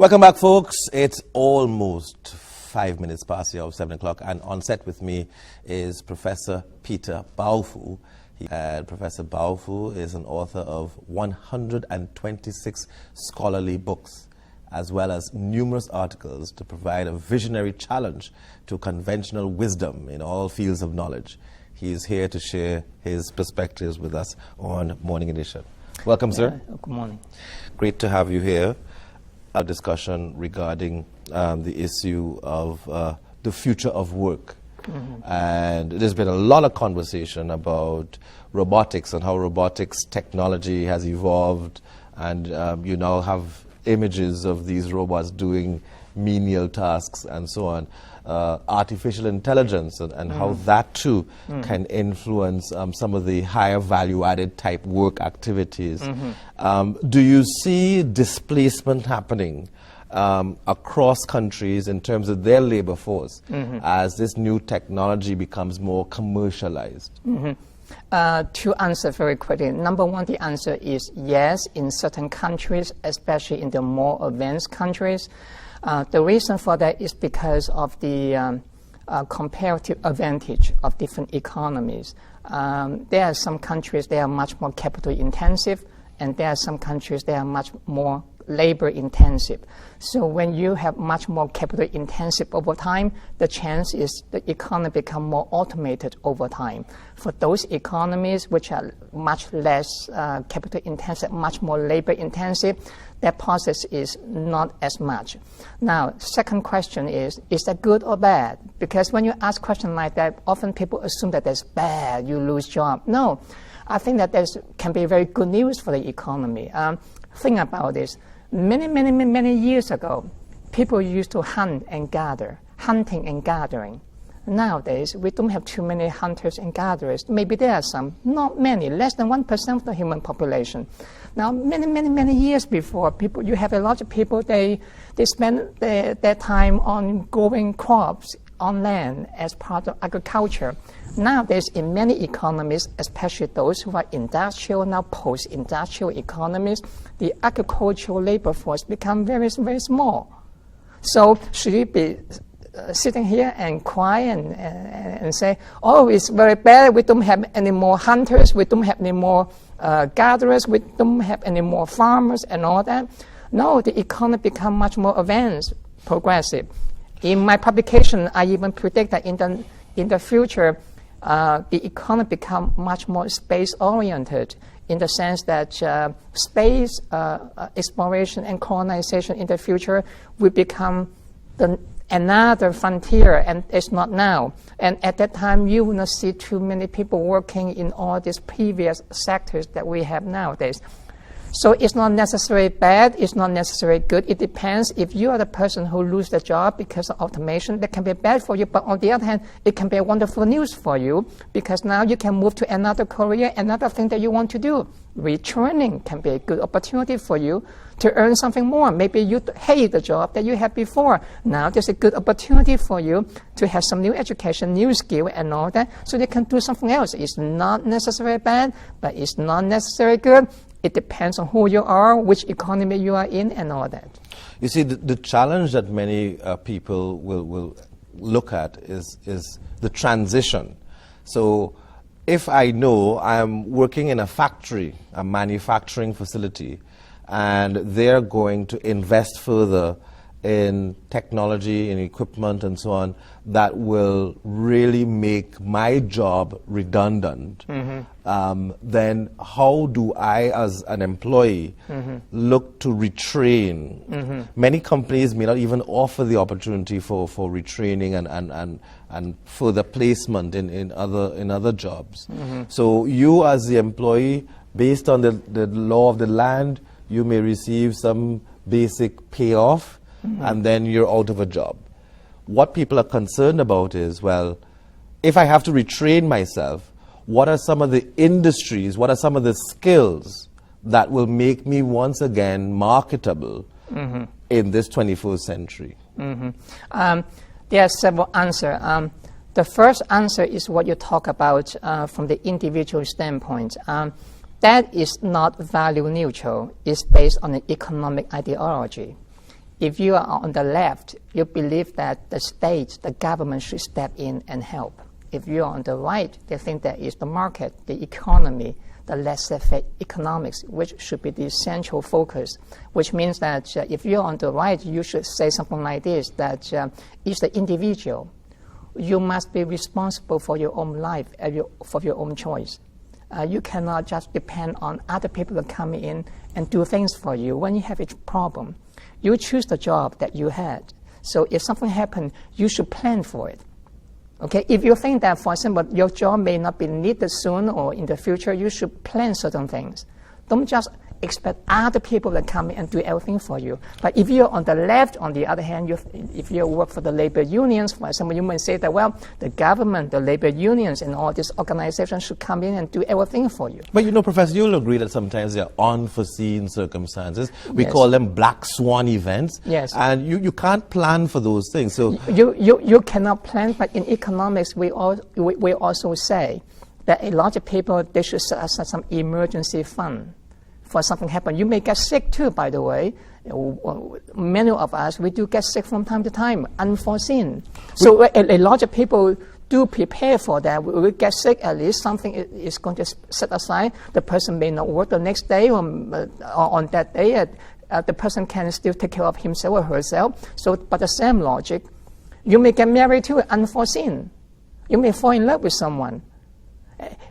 Welcome back, folks. It's almost 5 minutes past the hour of 7 o'clock, and on set with me is Professor Peter Baofu. Professor Baofu is an author of 126 scholarly books, as well as numerous articles to provide a visionary challenge to conventional wisdom in all fields of knowledge. He is here to share his perspectives with us on Morning Edition. Welcome, sir. Good morning. Great to have you here. A discussion regarding the issue of the future of work. And there's been a lot of conversation about robotics and how robotics technology has evolved, and you now have images of these robots doing menial tasks and so on. Artificial intelligence and how that too can influence some of the higher value-added type work activities. Do you see displacement happening across countries in terms of their labor force as this new technology becomes more commercialized? To answer very quickly, number one, the answer is yes, in certain countries, especially in the more advanced countries. The reason for that is because of the comparative advantage of different economies. There are some countries that are much more capital intensive, and there are some countries that are much more labor intensive. So when you have much more capital intensive over time, the chance is the economy become more automated over time. For those economies which are much less capital intensive, much more labor intensive, that process is not as much. Now, second question is that good or bad? Because when you ask questions like that, often people assume that that's bad, you lose job. No, I think that can be very good news for the economy. Think about this. Many years ago, people used to hunt and gather, hunting and gathering. Nowadays, we don't have too many hunters and gatherers. Maybe there are some, not many, less than 1% of the human population. Now, many years before, you have a lot of people, they spend their time on growing crops on land as part of agriculture. Nowadays, in many economies, especially those who are industrial, now post-industrial economies, the agricultural labor force become very small. So should we be sitting here and cry and say, oh, it's very bad, we don't have any more hunters, we don't have any more gatherers, we don't have any more farmers and all that? No, the economy become much more advanced, progressive. In my publication, I even predict that in the future, the economy become much more space-oriented, in the sense that space exploration and colonization in the future will become another frontier, and it's not now. And at that time, you will not see too many people working in all these previous sectors that we have nowadays. So it's not necessarily bad, it's not necessarily good. It depends. If you are the person who loses the job because of automation, that can be bad for you. But on the other hand, it can be a wonderful news for you, because now you can move to another career, another thing that you want to do. Retraining can be a good opportunity for you to earn something more. Maybe you hate the job that you had before. Now there's a good opportunity for you to have some new education, new skill and all that, so they can do something else. It's not necessarily bad, but it's not necessarily good. It depends on who you are, which economy you are in, and all that. You see, the challenge that many people will look at is the transition. So if I know I'm working in a factory, a manufacturing facility, and they're going to invest further in technology and equipment and so on that will really make my job redundant, then how do I, as an employee, look to retrain? Many companies may not even offer the opportunity for retraining and further placement in other jobs. So you, as the employee, based on the law of the land, you may receive some basic payoff, and then you're out of a job. What people are concerned about is, well, if I have to retrain myself, what are some of the industries, what are some of the skills that will make me once again marketable in this 21st century? There are several answers. The first answer is what you talk about from the individual standpoint. That is not value neutral. It's based on an economic ideology. If you are on the left, you believe that the state, the government should step in and help. If you are on the right, they think that it's the market, the economy, the laissez-faire economics, which should be the central focus, which means that if you're on the right, you should say something like this, that it's the individual. You must be responsible for your own life, for your own choice. You cannot just depend on other people to come in and do things for you. When you have a problem, you choose the job that you had. So if something happened, you should plan for it. Okay, if you think that, for example, your job may not be needed soon or in the future, you should plan certain things. Don't just expect other people to come in and do everything for you. But if you're on the left, on the other hand, if you work for the labor unions, for example, you might say that, well, the government, the labor unions, and all these organizations should come in and do everything for you. But you know, Professor, you'll agree that sometimes there are unforeseen circumstances. We call them black swan events. Yes. And you can't plan for those things. So you cannot plan, but in economics, we also say that a lot of people, they should set aside some emergency fund for something happen. You may get sick too, by the way. Many of us, we do get sick from time to time, unforeseen. So a lot of people do prepare for that. We will get sick, at least something is going to set aside. The person may not work the next day or on that day. The person can still take care of himself or herself. So, but the same logic, you may get married too, unforeseen. You may fall in love with someone.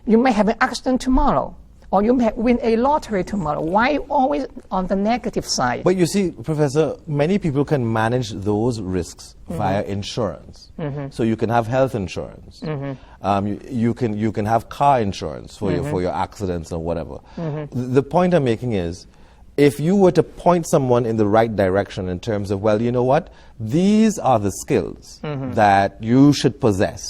You may have an accident tomorrow. Or you may win a lottery tomorrow. Why always on the negative side? But you see, Professor, many people can manage those risks via insurance. So you can have health insurance. You can have car insurance for your accidents or whatever. The point I'm making is, if you were to point someone in the right direction in terms of, well, you know what? These are the skills that you should possess.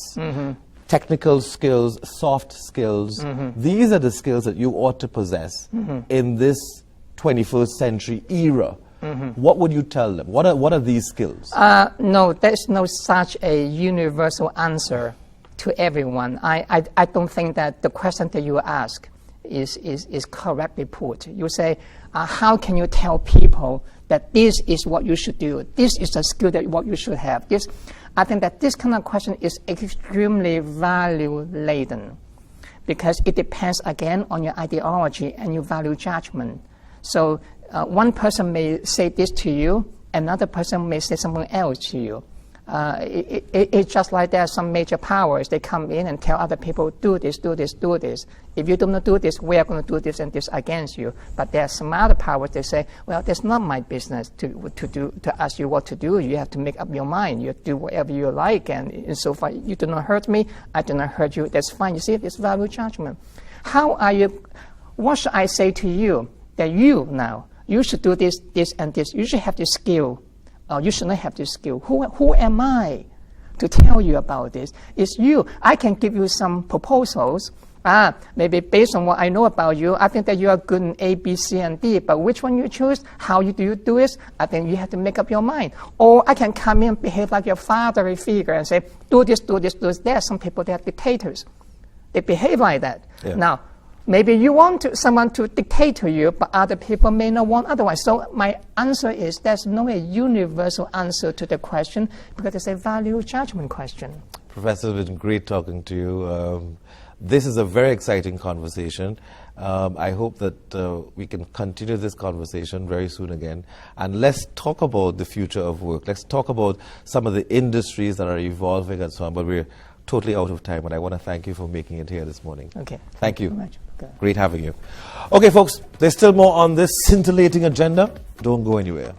Technical skills, soft skills. These are the skills that you ought to possess in this 21st century era. What would you tell them? What are these skills? No, there's no such a universal answer to everyone. I don't think that the question that you ask is correctly put. You say, how can you tell people that this is what you should do? This is the skill that what you should have. I think that this kind of question is extremely value-laden because it depends, again, on your ideology and your value judgment. So one person may say this to you, another person may say something else to you. It's just like there are some major powers. They come in and tell other people, do this, do this, do this. If you don't do this, we are going to do this and this against you. But there are some other powers. They say, well, that's not my business to ask you what to do. You have to make up your mind. You do whatever you like. And so far, you do not hurt me. I do not hurt you. That's fine. You see, it's value judgment. How are you? What should I say to you? That you should do this, this, and this. You should have this skill. You should not have this skill. Who am I to tell you about this? It's you. I can give you some proposals. Maybe based on what I know about you, I think that you are good in A, B, C, and D. But which one you choose, how do you do it, I think you have to make up your mind. Or I can come in and behave like your fatherly figure and say, do this, do this, do this. There are some people, they are dictators. They behave like that. Yeah. Now, maybe you want someone to dictate to you, but other people may not want otherwise. So my answer is there's no universal answer to the question because it's a value judgment question. Professor, it's been great talking to you. This is a very exciting conversation. I hope that we can continue this conversation very soon again. And let's talk about the future of work. Let's talk about some of the industries that are evolving and so on. But we're totally out of time, and I want to thank you for making it here this morning. Okay. Thank you. Very much. Okay. Great having you. Okay, folks, there's still more on this scintillating agenda. Don't go anywhere.